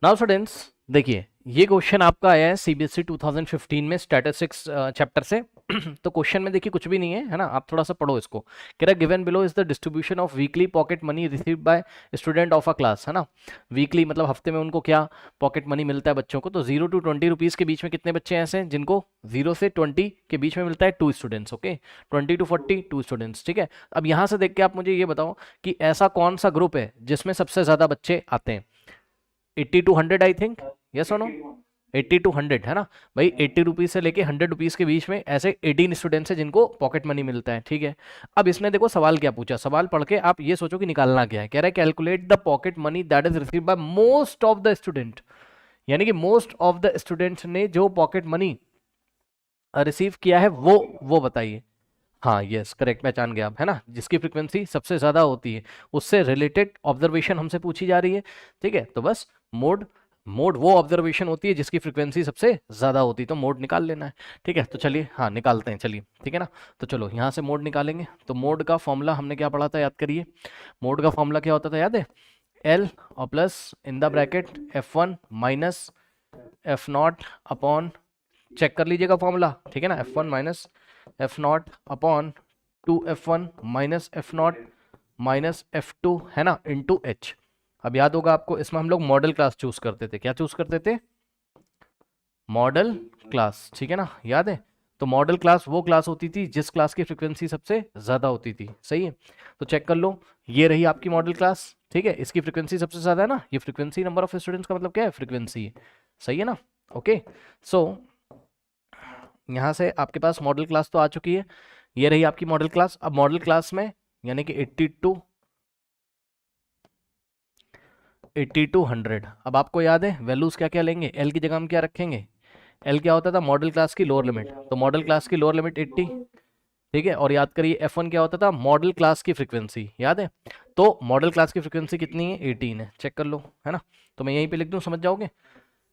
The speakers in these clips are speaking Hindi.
नाउ स्टूडेंट्स देखिए, ये क्वेश्चन आपका आया है सीबीएसई 2015 में स्टैटिस्टिक्स चैप्टर से। तो क्वेश्चन में देखिए कुछ भी नहीं है ना, आप थोड़ा सा पढ़ो इसको। कह रहा है given below is the distribution of weekly pocket money received by student of a class, है ना। वीकली मतलब हफ्ते में उनको क्या पॉकेट मनी मिलता है बच्चों को। तो 0 to 20 रुपीज़ के बीच में कितने बच्चे ऐसे हैं जिनको 0 से 20 के बीच में मिलता है? 2 स्टूडेंट्स। ओके, 20 to 40 2 स्टूडेंट्स, ठीक है। अब यहाँ से देख के आप मुझे ये बताओ कि ऐसा कौन सा ग्रुप है जिसमें सबसे ज़्यादा बच्चे आते हैं? 80 to 100 आई थिंक, यस और नो? 80 to 100 है ना भाई। 80 रुपीज से लेके 100 रुपीज के बीच में ऐसे 18 स्टूडेंट्स हैं जिनको पॉकेट मनी मिलता है, ठीक है। अब इसने देखो सवाल क्या पूछा, सवाल पढ़ के आप ये सोचो कि निकालना क्या है। कह रहा है calculate the pocket money that is received by most of the student, यानी कि मोस्ट ऑफ द स्टूडेंट्स ने जो पॉकेट मनी रिसीव किया है वो बताइए। हाँ यस करेक्ट, पहचान गया आप, है ना। जिसकी फ्रीक्वेंसी सबसे ज्यादा होती है उससे रिलेटेड ऑब्जर्वेशन हमसे पूछी जा रही है, ठीक है। तो बस मोड मोड वो ऑब्जर्वेशन होती है जिसकी फ्रीक्वेंसी सबसे ज्यादा होती है, तो मोड निकाल लेना है, ठीक है। तो चलिए हाँ निकालते हैं, चलिए ठीक है ना। तो चलो यहाँ से मोड निकालेंगे। तो मोड का फॉर्मूला हमने क्या पढ़ा था, याद करिए। मोड का फॉर्मूला क्या होता था, याद है? एल और plus in the bracket F1 माइनस F0 अपॉन, चेक कर लीजिएगा फॉर्मूला, ठीक है ना। F1 माइनस F0 upon 2F1 minus F0 minus F2, है ना, इंटू H। अब याद होगा आपको, इसमें हम लोग मॉडल क्लास चूज करते थे। क्या चूज करते थे? मॉडल क्लास, ठीक है ना, याद है। तो मॉडल क्लास वो क्लास होती थी जिस क्लास की फ्रीक्वेंसी सबसे ज्यादा होती थी, सही है। तो चेक कर लो, ये रही आपकी मॉडल क्लास, ठीक है। इसकी फ्रीक्वेंसी सबसे ज्यादा है ना, ये फ्रीक्वेंसी नंबर ऑफ स्टूडेंट्स का मतलब क्या है? फ्रीक्वेंसी, सही है ना। ओके, सो यहाँ से आपके पास मॉडल क्लास तो आ चुकी है, ये रही आपकी मॉडल क्लास। अब मॉडल क्लास में यानी कि 80 to 100, अब आपको याद है वैल्यूज क्या क्या लेंगे? एल की जगह हम क्या रखेंगे? एल क्या होता था? मॉडल क्लास की लोअर लिमिट, तो मॉडल क्लास की लोअर लिमिट 80, ठीक है। और याद करिए F1 क्या होता था? मॉडल क्लास की फ्रीक्वेंसी, याद है। तो मॉडल क्लास की फ्रीक्वेंसी कितनी है? 18 है, चेक कर लो, है ना। तो मैं यहीं पे लिख दूं, समझ जाओगे।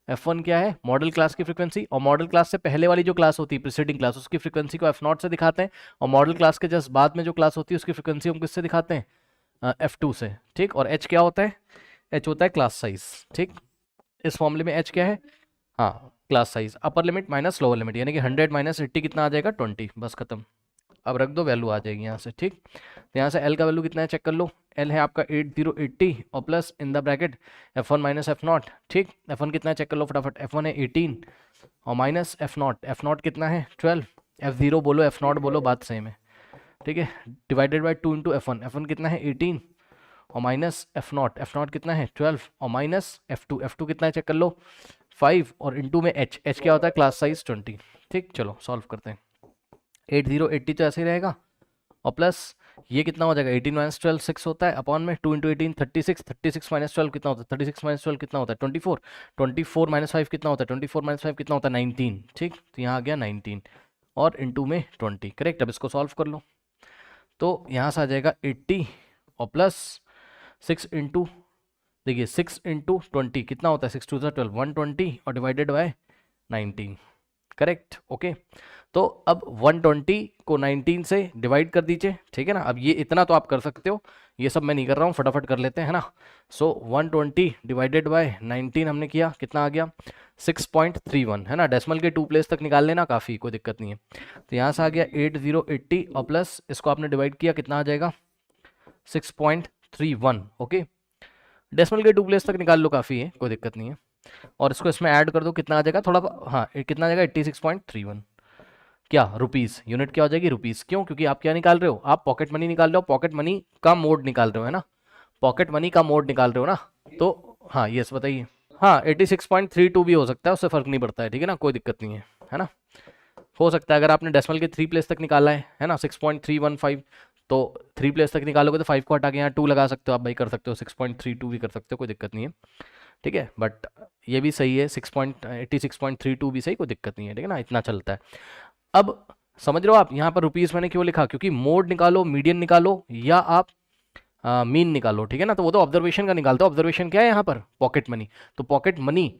F1 क्या है? मॉडल क्लास की फ्रीक्वेंसी, और मॉडल क्लास से पहले वाली जो क्लास होती है प्रीसीडिंग क्लास, उसकी फ्रीक्वेंसी को F0 से दिखाते हैं। और मॉडल क्लास के जस्ट बाद में जो क्लास होती है उसकी फ्रीक्वेंसी हम किससे दिखाते हैं? F2 से, ठीक। और H क्या होता है? H होता है क्लास साइज, ठीक। इस फॉर्मूले में H क्या है? हाँ, class size, upper limit minus lower limit, यानी कि 100 माइनस 80 कितना आ जाएगा? 20, बस खत्म। अब रख दो, वैल्यू आ जाएगी यहाँ से, ठीक। तो यहाँ से L का वैल्यू कितना है, चेक कर लो। L है आपका 8080 और plus in the bracket F1 माइनस F0, ठीक। F1 कितना है चेक कर लो फटाफट, F1 है 18 और माइनस F0, F0 कितना है? 12। F0 बोलो F0 बोलो, बात सेम है, ठीक है। Divided by 2 into F1, F1 कितना है? 18 और माइनस F0, F0 कितना है? 12 और माइनस F2, F2 कितना है चेक कर लो, 5 और इंटू में H, H क्या होता है? क्लास साइज 20, ठीक। चलो सॉल्व करते हैं। 8080 तो ऐसे ही रहेगा, और प्लस ये कितना हो जाएगा? 18 माइनस 12 6 होता है, अपॉन में 2 इंटू 18 36, 36 माइनस 12 कितना होता है? 36 माइनस 12 कितना होता है? 24, 24 माइनस 5 कितना होता है? 24 माइनस 5 कितना होता है? 19, ठीक। तो यहाँ आ गया 19 और इंटू में 20, करेक्ट। अब इसको सॉल्व कर लो, तो यहाँ से आ जाएगा 80 और प्लस 6 इंटू, देखिए 6 इंटू 20 कितना होता है? 6 टू 12, 120 और डिवाइडेड बाय 19, करेक्ट। ओके, तो अब 120 को 19 से डिवाइड कर दीजिए, ठीक है ना। अब ये इतना तो आप कर सकते हो, ये सब मैं नहीं कर रहा हूँ, फटाफट कर लेते हैं, है ना। सो 120 डिवाइडेड बाय 19 हमने किया, कितना आ गया? 6.31, है ना। डेसिमल के 2 प्लेस तक निकाल लेना, काफ़ी, कोई दिक्कत नहीं है। तो यहाँ से आ गया 8080 और प्लस इसको आपने डिवाइड किया, कितना आ जाएगा? 6.31, ओके। डेसिमल के 2 प्लेस तक निकाल लो, काफ़ी है, कोई दिक्कत नहीं है। और इसको इसमें ऐड कर दो, कितना आ जाएगा? थोड़ा, हाँ कितना आ जाएगा? 86.31, क्या रुपीस, यूनिट क्या हो जाएगी? रुपीस। क्यों? क्योंकि आप क्या निकाल रहे हो? आप पॉकेट मनी निकाल रहे हो, पॉकेट मनी का मोड निकाल रहे हो, है ना। पॉकेट मनी का मोड निकाल रहे हो ना, तो हाँ यस बताइए। हाँ 86.32 भी हो सकता है, उससे फर्क नहीं पड़ता है, ठीक है ना, कोई दिक्कत नहीं है ना। हो सकता है अगर आपने डेसिमल के 3 प्लेस तक निकाला है ना, 6.315, तो 3 प्लेस तक निकालोगे तो 5 को हटा के यहाँ 2 लगा सकते हो आप भाई, कर सकते हो 6.32 भी कर सकते हो, कोई दिक्कत नहीं है, ठीक है। बट ये भी सही है, 86.32 भी सही, कोई दिक्कत नहीं है, ठीक है ना, इतना चलता है। अब समझ रहे हो आप यहाँ पर रुपीस मैंने क्यों लिखा? क्योंकि मोड निकालो, मीडियन निकालो, या आप मीन निकालो, ठीक है ना। तो वो तो ऑब्जर्वेशन का निकालते हो, ऑब्जर्वेशन क्या है यहाँ पर? Pocket money. तो पॉकेट मनी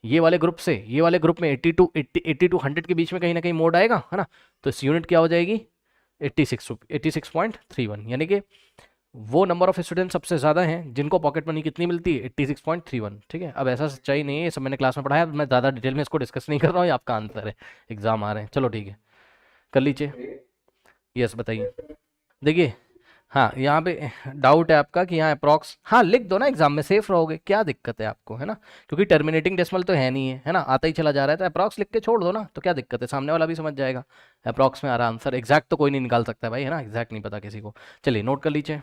ये वाले ग्रुप से ये वाले ग्रुप में 80 टू 100 के बीच में कहीं ना कहीं मोड आएगा, है ना। तो इस यूनिट क्या हो जाएगी? 86.31, यानी कि वो नंबर ऑफ स्टूडेंट सबसे ज़्यादा हैं जिनको पॉकेट मनी कितनी मिलती है, 86.31। ठीक है, अब ऐसा सच्चाई नहीं है, ये सब मैंने क्लास में पढ़ाया, मैं ज़्यादा डिटेल में इसको डिस्कस नहीं कर रहा हूँ, ये आपका आंसर है, एग्जाम आ रहे हैं। चलो ठीक है, कर लीजिए। यस बताइए। देखिए, हाँ यहाँ पे डाउट है आपका कि यहाँ अप्रॉक्स, हाँ लिख दो ना, एग्जाम में सेफ रहोगे, क्या दिक्कत है आपको, है ना, क्योंकि टर्मिनेटिंग डेसिमल तो है नहीं है ना, आता ही चला जा रहा है, तो अप्रॉक्स लिख के छोड़ दो ना, तो क्या दिक्कत है, सामने वाला भी समझ जाएगा। अप्रॉक्स में आ रहा आंसर, एग्जैक्ट तो कोई नहीं निकाल सकता भाई, है ना, एग्जैक्ट नहीं पता किसी को। चलिए नोट कर लीजिए।